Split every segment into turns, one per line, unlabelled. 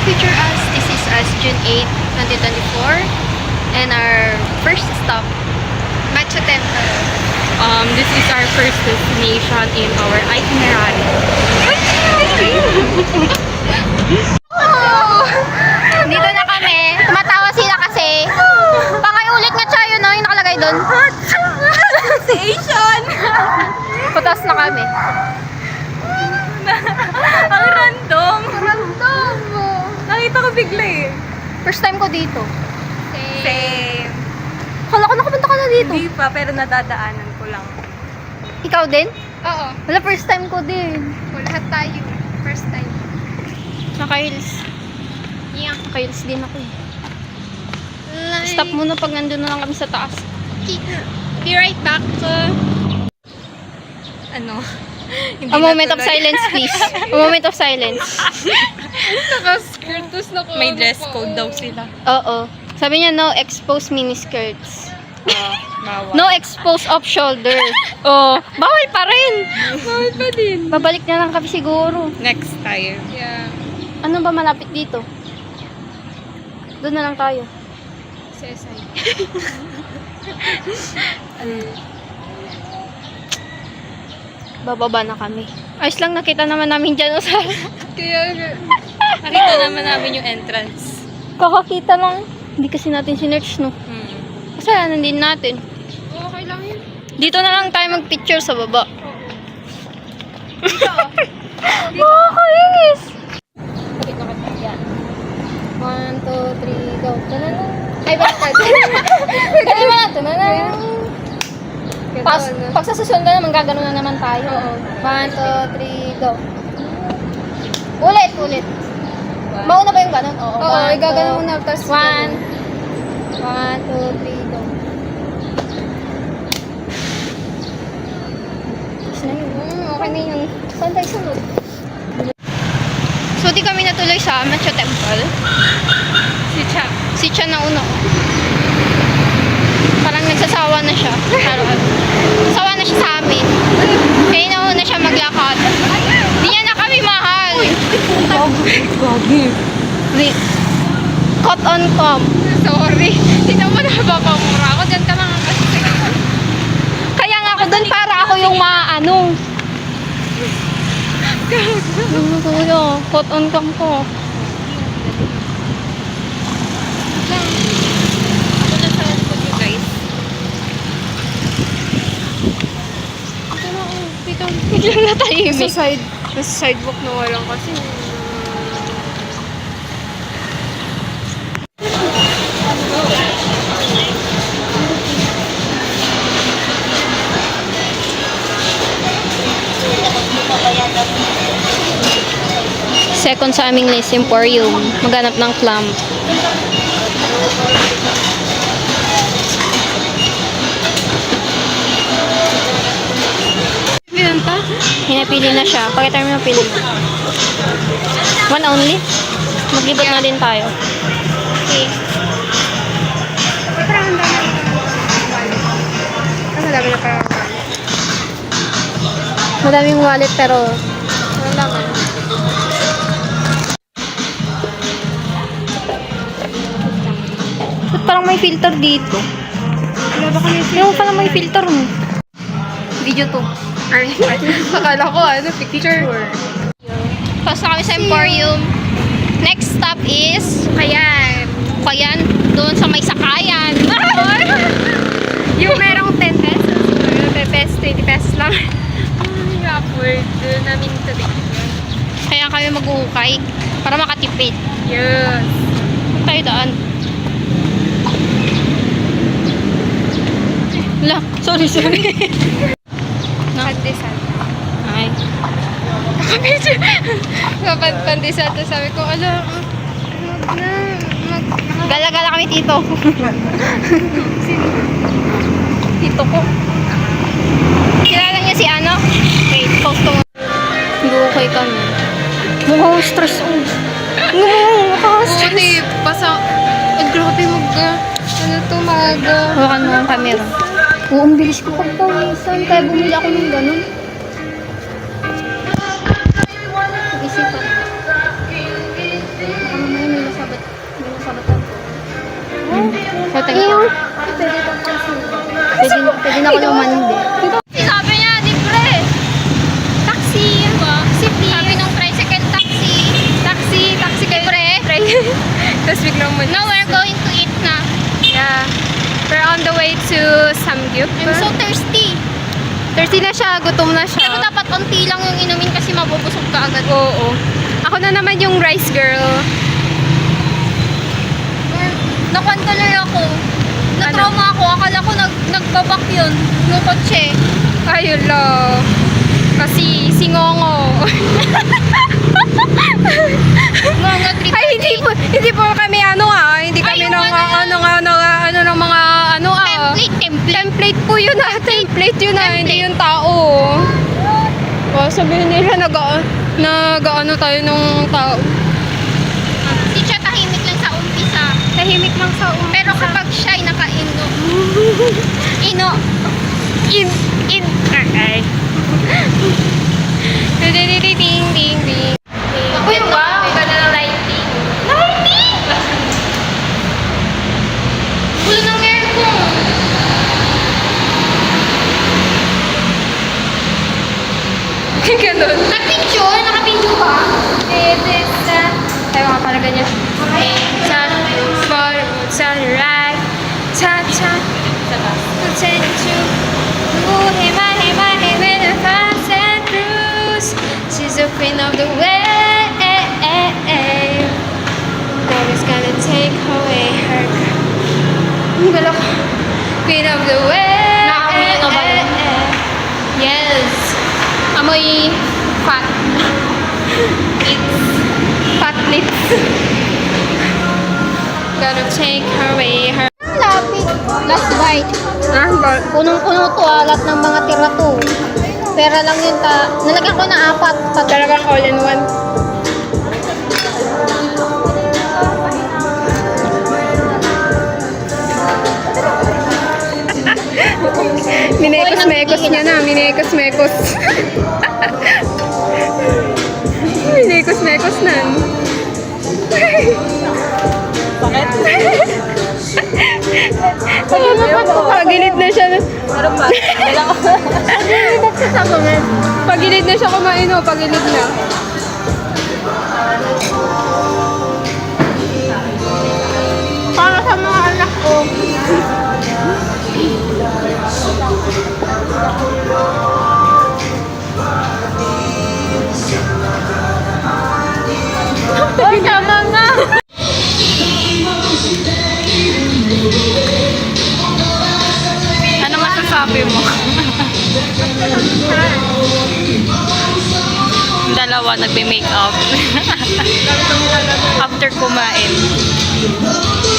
picture us. This is us June 8, 2024. And our first stop, Machu Temple.
This is our first destination in our itinerary.
Dito na kami. Tumatawa sila kasi. Pangayulit nga siya yun, no? Yung nakalagay doon.
Si Asian!
Putas na kami.
Ang random!
Random.
Nakita ko bigla eh.
First time ko dito.
Same.
Kala ko nakapunta ka na dito.
Hindi pa, pero nadadaanan ko lang.
Ikaw din?
Oo.
Wala, first time ko din.
Lahat tayo. First time.
Naka-heels.
Yeah.
Naka-heels din ako eh. Stop muna pag nandun na lang kami sa taas.
Be right back. Ano? Hindi
A moment of
natuloy.
silence, please. A moment of silence.
Naka-skirtus na ko. May dress code daw sila.
Oo. Sabi niya, no exposed miniskirts.
Bawal.
No expose off shoulder. Oh, bawal pa rin.
Bawal pa din.
Babalik na lang kami siguro.
Next time. Yeah.
Ano ba malapit dito? Doon na lang tayo.
Sesay.
Bababa na kami. Ayos lang, nakita naman namin dyan.
Kaya, nakita naman namin yung entrance.
Kakakita lang. Hindi kasi natin sinerch, no? Kasalanan din natin.
Okay lang yun.
Dito na lang tayo mag-picture sa baba.
Dito.
Nakakainis! Pakita ka tayo yan. 1, 2, 3, go. Tananang. Ay, basta. Kaya mo na, tananang. Pag sa susunod na naman, gagano na naman tayo. 1, 2, 3, go. Ulit. Mauna ba yung ganon? Oo,
gagano muna.
1, 2, 3, go. Tapos na yun. Okay na yun. Saan tayo sunod? So, di kami natuloy sa Machu Temple. Si Cha na una. Parang nagsasawa na siya. Sawa na siya sa amin. Kaya nauna siya maglakad. Di niya na kami mahal.
Gagi.
Caught on cam.
Sorry. Hindi naman napapamura ako. Diyan ka lang ang kasi.
Kaya nga ako doon para ako yung maano. Ano kuya? Caught on cam ko.
Ako na sa likod you guys.
Biglang natahimik.
Sa sidewalk na walang kasi.
Second sa aming list, Emporium. Maghanap ng clam.
Pinanta?
Hinapili na siya. Pakita mo yung pili. One only? Maglibot na din tayo.
Okay. Parang handa na ito. Ang dami na parang
Madaming wallet pero
wala ka.
ba't parang may filter dito?
Wala ba kami
Yung parang may filter mo. Video to.
Ay, akala ko picture.
Pasok kami sa Emporium. Next stop is
Ayan.
Kayan. Doon sa may sakayan.
Yung merong 10 pesos. 10 pesos, 20 pesos lang. Ay, upward. Doon namin ito tignan.
Kaya kami mag-uukay para makatipid.
Yes.
Tayo daan. Wala. Sorry.
Pandesal.
Ay.
Pandesal. Tapos sabi ko,
Gala-gala kami dito. Dito ko. Kilala niya si ano? Wait, post ko muna. Mag-uukay kami. Mukhang stress. Mukhang stress.
Hindi, basta, grabe
Hawakan mo ang camera. Oo, ang bilis ko pagpawisan. Kaya bumili ako ng ganun. Pag-isipan. din ako lumandi.
Sabi niya, libre. Taxi. Taxi, please. Sabi ng tricycle, taxi. Taxi kayo. Libre. Tapos biglang mo.
Now we're going to eat na.
Yeah. We're on the way to Samgyup.
I'm so thirsty.
Thirsty na siya, gutom na siya.
Pero dapat konti lang yung inumin kasi mabubusog ka agad.
Oo. Ako na naman yung rice girl.
Nakuan tuloy ako. Na-trauma ako. Akala ko nagbabak yun. Yung kotse.
Ayun lang. Kasi singongo.
Mga trip.
Ay, hindi po kami hindi kami
Ay, yung
ng ng mga template po yun template yun hindi yung tao. O, sabihin nila nag-ano tayo ng tao.
Si siya tahimik lang sa umpisa.
Tahimik lang sa
Pero kapag siya'y naka-ino. Ino.
Okay. Ding, ding, ding.
Uy, wow.
Ang ganda ng lighting.
Lighting! Ulo ng aircon.
Ganun.
Nag-picture? Naka-picture ba?
It is tayo nga pala ganyan. Turn forward, turn right. Cha-cha. Pretend to move him, with a fast and cruise. She's the queen of the way. Nobody's gonna take away her. Ang galak. Queen of the way.
Naamoy niyo na ba yun?
Yes. Amoy fat. It's fat lips. Gonna take away her.
Lapit. Last bite.
But
Punong-puno to lahat ng mga tira to. Pera lang yun nalagyan ko na 4.
talagang all in one. Minekos-mekos niya na. Minekos-mekos. Minekos-mekos na. Pagilid na siya. Pagilid na siya kumain o. Pagilid na.
Para sa mga anak ko. Ay, tama na.
Ano masasabi mo? Dalawa nagbe-make up. After kumain.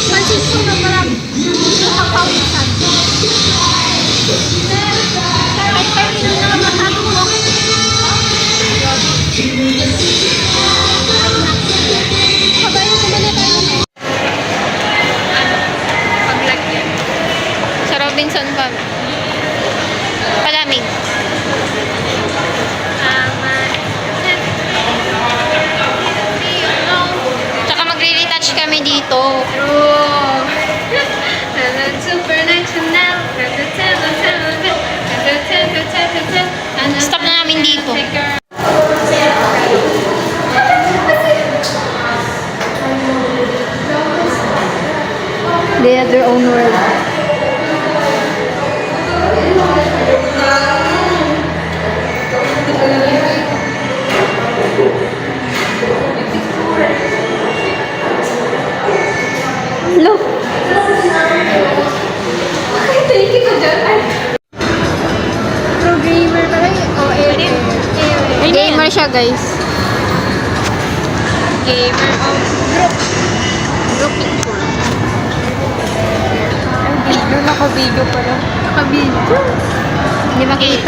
Pansin ko na parang nakakawisan. Ay, pero hindi naman masyado ko. Kabayan ko ba na tayo?
Paglagyan.
Sa Robinson pa. Palamig. Tsaka magre-retouch kami dito. Stop na namin dito. They have their own world. Look!
Thank you po dyan.
Pro gamer pala yun. Oh, gamer siya, guys.
Gamer of
Group picture.
video. Naka-video pala.
Hindi makita.